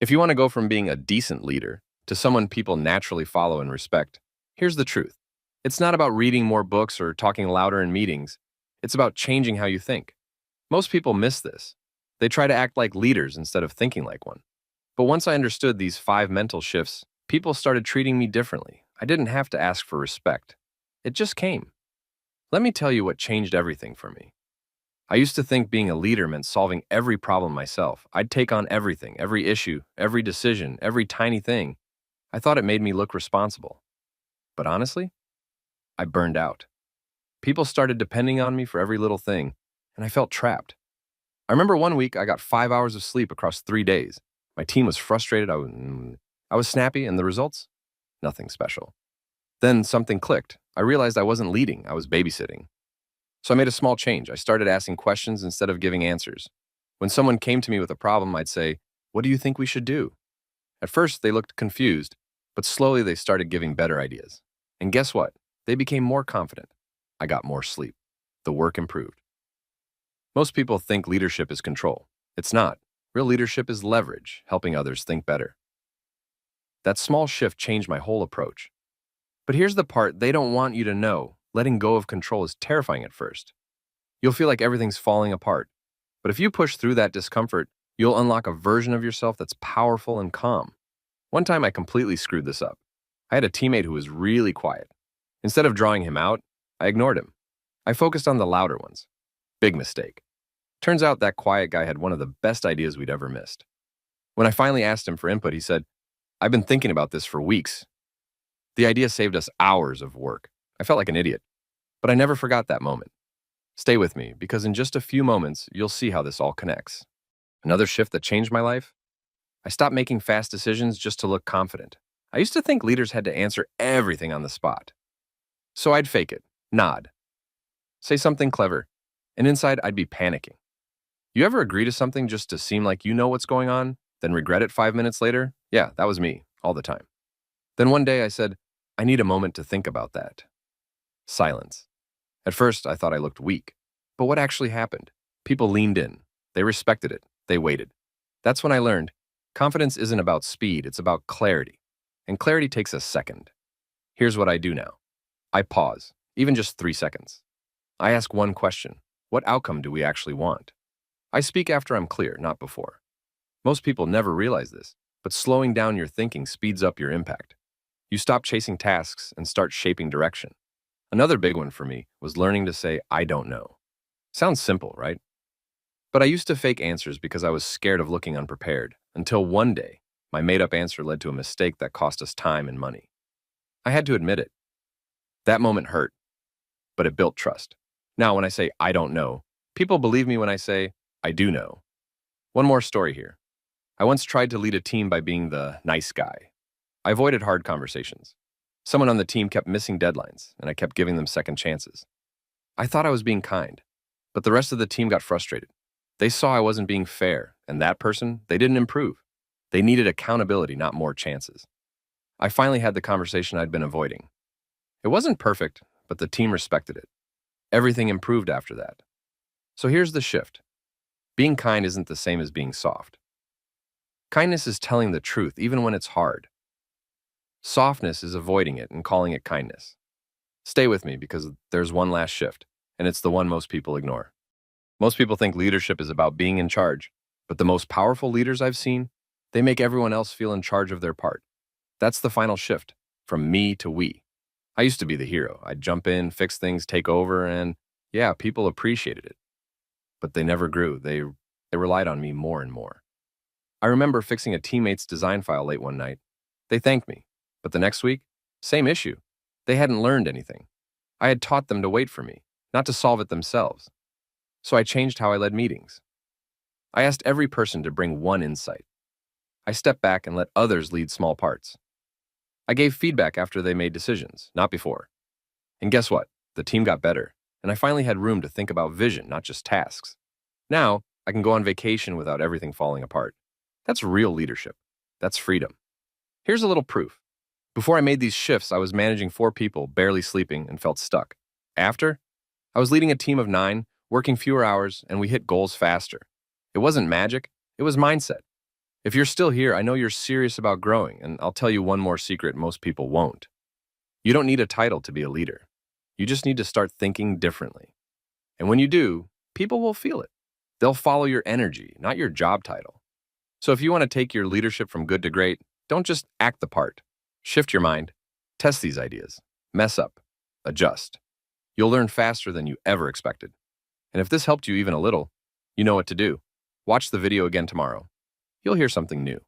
If you want to go from being a decent leader to someone people naturally follow and respect, here's the truth. It's not about reading more books or talking louder in meetings. It's about changing how you think. Most people miss this. They try to act like leaders instead of thinking like one. But once I understood these 5 mental shifts, people started treating me differently. I didn't have to ask for respect. It just came. Let me tell you what changed everything for me. I used to think being a leader meant solving every problem myself. I'd take on everything, every issue, every decision, every tiny thing. I thought it made me look responsible. But honestly, I burned out. People started depending on me for every little thing, and I felt trapped. I remember one week I got 5 hours of sleep across 3 days. My team was frustrated. I was snappy, and the results? Nothing special. Then something clicked. I realized I wasn't leading, I was babysitting. So I made a small change. I started asking questions instead of giving answers. When someone came to me with a problem, I'd say, "What do you think we should do?" At first, they looked confused, but slowly they started giving better ideas. And guess what? They became more confident. I got more sleep. The work improved. Most people think leadership is control. It's not. Real leadership is leverage, helping others think better. That small shift changed my whole approach. But here's the part they don't want you to know. Letting go of control is terrifying at first. You'll feel like everything's falling apart. But if you push through that discomfort, you'll unlock a version of yourself that's powerful and calm. One time I completely screwed this up. I had a teammate who was really quiet. Instead of drawing him out, I ignored him. I focused on the louder ones. Big mistake. Turns out that quiet guy had one of the best ideas we'd ever missed. When I finally asked him for input, he said, "I've been thinking about this for weeks." The idea saved us hours of work. I felt like an idiot, but I never forgot that moment. Stay with me, because in just a few moments, you'll see how this all connects. Another shift that changed my life? I stopped making fast decisions just to look confident. I used to think leaders had to answer everything on the spot. So I'd fake it, nod, say something clever, and inside I'd be panicking. You ever agree to something just to seem like you know what's going on, then regret it 5 minutes later? Yeah, that was me, all the time. Then one day I said, "I need a moment to think about that." Silence. At first, I thought I looked weak. But what actually happened? People leaned in. They respected it. They waited. That's when I learned confidence isn't about speed, it's about clarity. And clarity takes a second. Here's what I do now. I pause, even just 3 seconds. I ask one question. What outcome do we actually want? I speak after I'm clear, not before. Most people never realize this, but slowing down your thinking speeds up your impact. You stop chasing tasks and start shaping direction. Another big one for me was learning to say, "I don't know." Sounds simple, right? But I used to fake answers because I was scared of looking unprepared, until one day, my made-up answer led to a mistake that cost us time and money. I had to admit it. That moment hurt, but it built trust. Now, when I say, "I don't know," people believe me when I say, "I do know." One more story here. I once tried to lead a team by being the nice guy. I avoided hard conversations. Someone on the team kept missing deadlines, and I kept giving them second chances. I thought I was being kind, but the rest of the team got frustrated. They saw I wasn't being fair, and that person, they didn't improve. They needed accountability, not more chances. I finally had the conversation I'd been avoiding. It wasn't perfect, but the team respected it. Everything improved after that. So here's the shift. Being kind isn't the same as being soft. Kindness is telling the truth, even when it's hard. Softness is avoiding it and calling it kindness. Stay with me, because there's one last shift, and it's the one most people ignore. Most people think leadership is about being in charge, but the most powerful leaders I've seen, they make everyone else feel in charge of their part. That's the final shift, from me to we. I used to be the hero. I'd jump in, fix things, take over, and yeah, people appreciated it. But they never grew. They relied on me more and more. I remember fixing a teammate's design file late one night. They thanked me, but the next week, same issue. They hadn't learned anything. I had taught them to wait for me, not to solve it themselves. So I changed how I led meetings. I asked every person to bring one insight. I stepped back and let others lead small parts. I gave feedback after they made decisions, not before. And guess what? The team got better, and I finally had room to think about vision, not just tasks. Now, I can go on vacation without everything falling apart. That's real leadership. That's freedom. Here's a little proof. Before I made these shifts, I was managing 4 people, barely sleeping, and felt stuck. After, I was leading a team of 9, working fewer hours, and we hit goals faster. It wasn't magic, it was mindset. If you're still here, I know you're serious about growing, and I'll tell you one more secret most people won't. You don't need a title to be a leader. You just need to start thinking differently. And when you do, people will feel it. They'll follow your energy, not your job title. So if you want to take your leadership from good to great, don't just act the part. Shift your mind, test these ideas, mess up, adjust. You'll learn faster than you ever expected. And if this helped you even a little, you know what to do. Watch the video again tomorrow. You'll hear something new.